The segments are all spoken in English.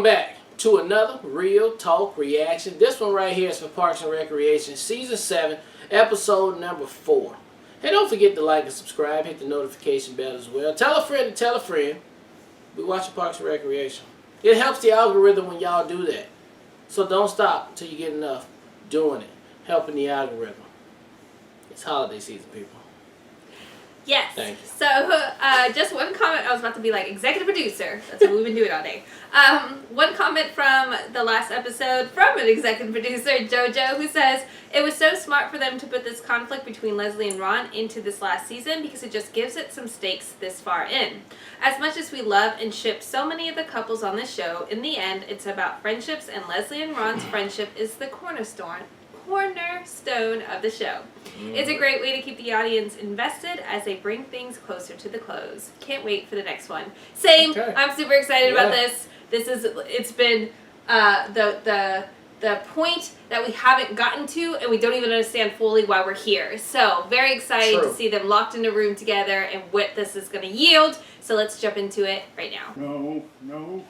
Welcome back to another Real Talk reaction. This one right here is for Parks and Recreation, Season 7, Episode number 4. Hey, don't forget to like and subscribe. Hit the notification bell as well. Tell a friend to tell a friend. We watching Parks and Recreation. It helps the algorithm when y'all do that. So don't stop until you get enough doing it. Helping the algorithm. It's holiday season, people. Yes. Thank you. So, just one comment. I was about to be like executive producer. That's what we've been doing all day. One comment from the last episode from an executive producer, JoJo, who says, it was so smart for them to put this conflict between Leslie and Ron into this last season because it just gives it some stakes this far in. As much as we love and ship so many of the couples on this show, in the end, it's about friendships, and Leslie and Ron's friendship is the cornerstone of the show. It's a great way to keep the audience invested as they bring things closer to the close. Can't wait for the next one. Same. Okay. I'm super excited about this. It's been the point that we haven't gotten to, and we don't even understand fully why we're here. So very excited to see them locked in a room together and what this is going to yield. So let's jump into it right now. No.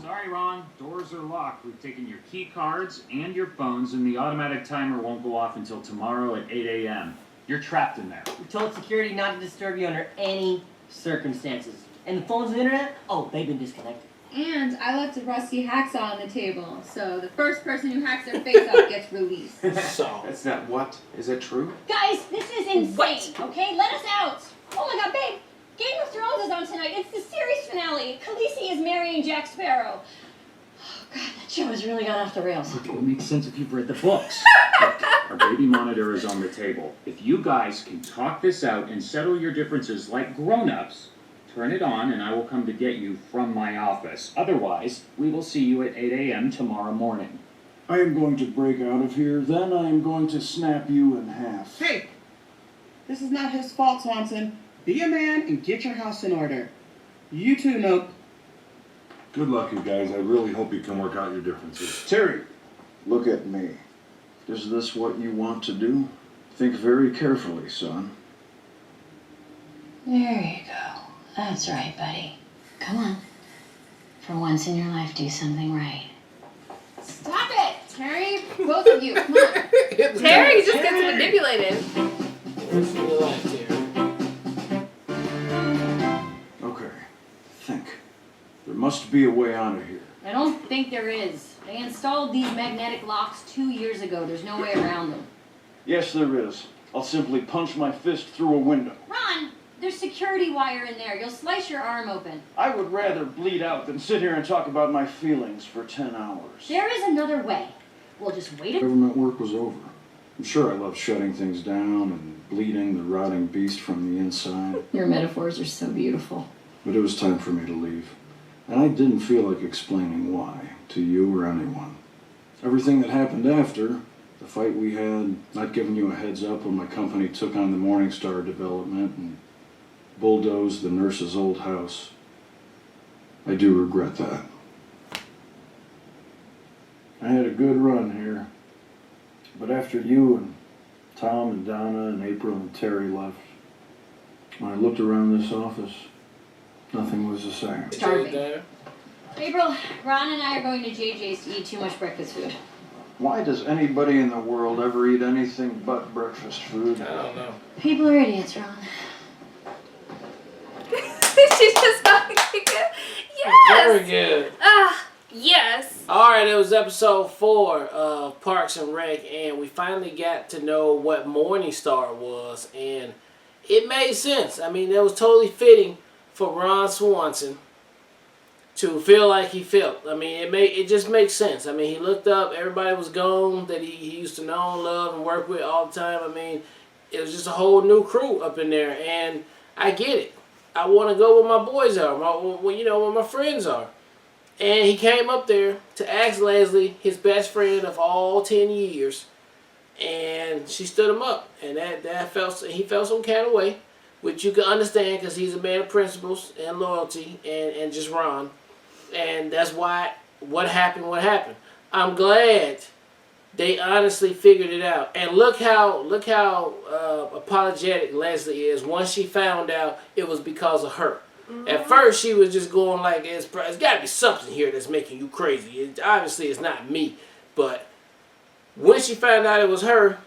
Sorry, Ron. Doors are locked. We've taken your key cards and your phones, and the automatic timer won't go off until tomorrow at 8 a.m. You're trapped in there. We told security not to disturb you under any circumstances. And the phones and the internet? Oh, they've been disconnected. And I left a rusty hacksaw on the table, so the first person who hacks their face off gets released. So that's not what? Is that true? Guys, this is insane, okay? Let us out! Oh my god, babe! Game of Thrones is on tonight. It's the series finale. Khaleesi is marrying Jack Sparrow. Oh god, that show has really gone off the rails. Look, it would make sense if you've read the books. Look, our baby monitor is on the table. If you guys can talk this out and settle your differences like grown-ups, turn it on and I will come to get you from my office. Otherwise, we will see you at 8 a.m. tomorrow morning. I am going to break out of here, then I am going to snap you in half. Hey! This is not his fault, Swanson. Be a man and get your house in order. You too, Nope. Good luck, you guys. I really hope you can work out your differences. Terry, look at me. Is this what you want to do? Think very carefully, son. There you go. That's right, buddy. Come on. For once in your life, do something right. Stop it, Terry. Both of you, come on. Terry just gets manipulated. What's your life, Terry? Okay, think. There must be a way out of here. I don't think there is. They installed these magnetic locks 2 years ago. There's no way around them. Yes, there is. I'll simply punch my fist through a window. Ron, there's security wire in there. You'll slice your arm open. I would rather bleed out than sit here and talk about my feelings for 10 hours. There is another way. We'll just wait. Government work was over. I'm sure I loved shutting things down and bleeding the rotting beast from the inside. Your metaphors are so beautiful. But it was time for me to leave. And I didn't feel like explaining why, to you or anyone. Everything that happened after, the fight we had, not giving you a heads up when my company took on the Morningstar development and bulldozed the nurse's old house. I do regret that. I had a good run here. But after you and Tom and Donna and April and Terry left, when I looked around this office, nothing was the same. Starving. April, Ron and I are going to JJ's to eat too much breakfast food. Why does anybody in the world ever eat anything but breakfast food? I don't know. People are idiots, Ron. She's just not good. Yes. Very good. Yes. Alright, it was episode 4 of Parks and Rec, and we finally got to know what Morningstar was, and it made sense. I mean, that was totally fitting for Ron Swanson to feel like he felt. I mean, it just makes sense. I mean, he looked up, everybody was gone that he used to know and love and work with all the time. I mean, it was just a whole new crew up in there, and I get it. I want to go where my boys are, where my friends are. And he came up there to ask Leslie, his best friend of all 10 years, and she stood him up. And he felt some kind of way, which you can understand because he's a man of principles and loyalty and just Ron. And that's why what happened. I'm glad they honestly figured it out. And look how apologetic Leslie is once she found out it was because of her. At first, she was just going like, it's got to be something here that's making you crazy. Obviously, it's not me. But when she found out it was her,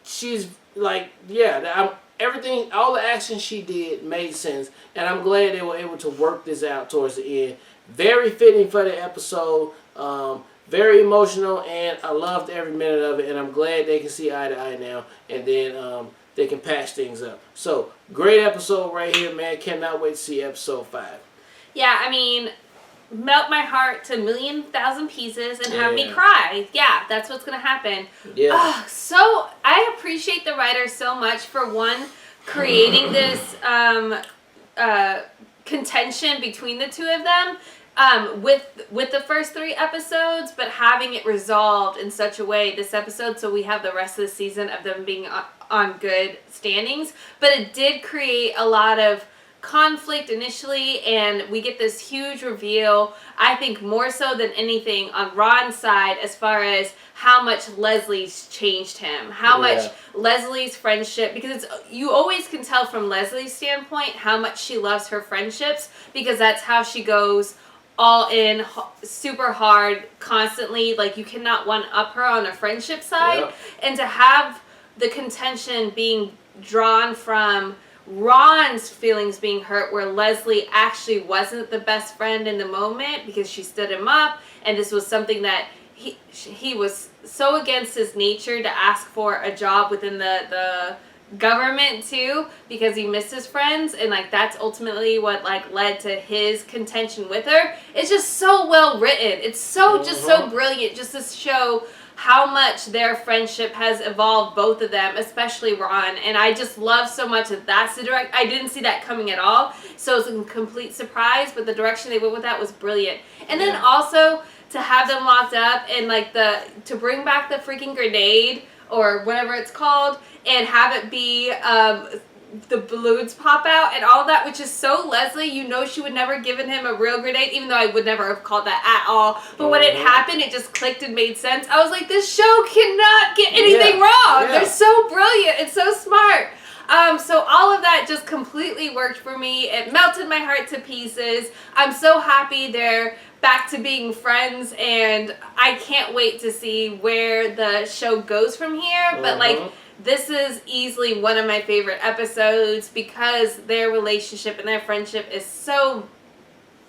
she's like, yeah, everything, all the action she did made sense. And I'm glad they were able to work this out towards the end. Very fitting for the episode. Very emotional, and I loved every minute of it, and I'm glad they can see eye to eye now, and then they can patch things up. So, great episode right here, man. Cannot wait to see episode 5. Yeah, I mean, melt my heart to 1,000,000 pieces and have me cry. Yeah, that's what's going to happen. Yeah. So, I appreciate the writers so much for, one, creating this contention between the two of them. With the first 3 episodes, but having it resolved in such a way this episode, so we have the rest of the season of them being on good standings. But it did create a lot of conflict initially, and we get this huge reveal, I think more so than anything on Ron's side, as far as how much Leslie's changed him, how much Leslie's friendship, because you always can tell from Leslie's standpoint how much she loves her friendships, because that's how she goes all in, super hard, constantly. Like, you cannot one-up her on a friendship side. And to have the contention being drawn from Ron's feelings being hurt, where Leslie actually wasn't the best friend in the moment because she stood him up, and this was something that he was so against his nature to ask for a job within the government too, because he missed his friends, and like that's ultimately what like led to his contention with her. It's just so well written. It's so just so brilliant, just to show how much their friendship has evolved, both of them, especially Ron. And I just love so much that that's the direct. I didn't see that coming at all, so it was a complete surprise. But the direction they went with that was brilliant. And then also to have them locked up and like to bring back the freaking grenade or whatever it's called, and have it be the balloons pop out and all that, which is so Leslie. You know she would never given him a real grenade, even though I would never have called that at all. But when it happened, it just clicked and made sense. I was like, this show cannot get anything wrong. They're so brilliant. It's so smart. So all of that just completely worked for me. It melted my heart to pieces. I'm so happy they're back to being friends, and I can't wait to see where the show goes from here. But like, this is easily one of my favorite episodes because their relationship and their friendship is so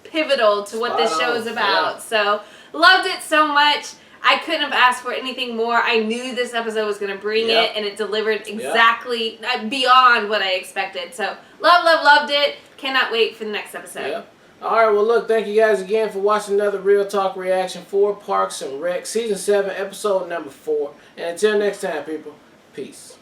pivotal to what this show is about. So loved it so much. I couldn't have asked for anything more. I knew this episode was going to bring it, and it delivered exactly beyond what I expected. So loved it. Cannot wait for the next episode. Alright, well look, thank you guys again for watching another Real Talk reaction for Parks and Rec, Season 7, Episode number 4. And until next time, people, peace.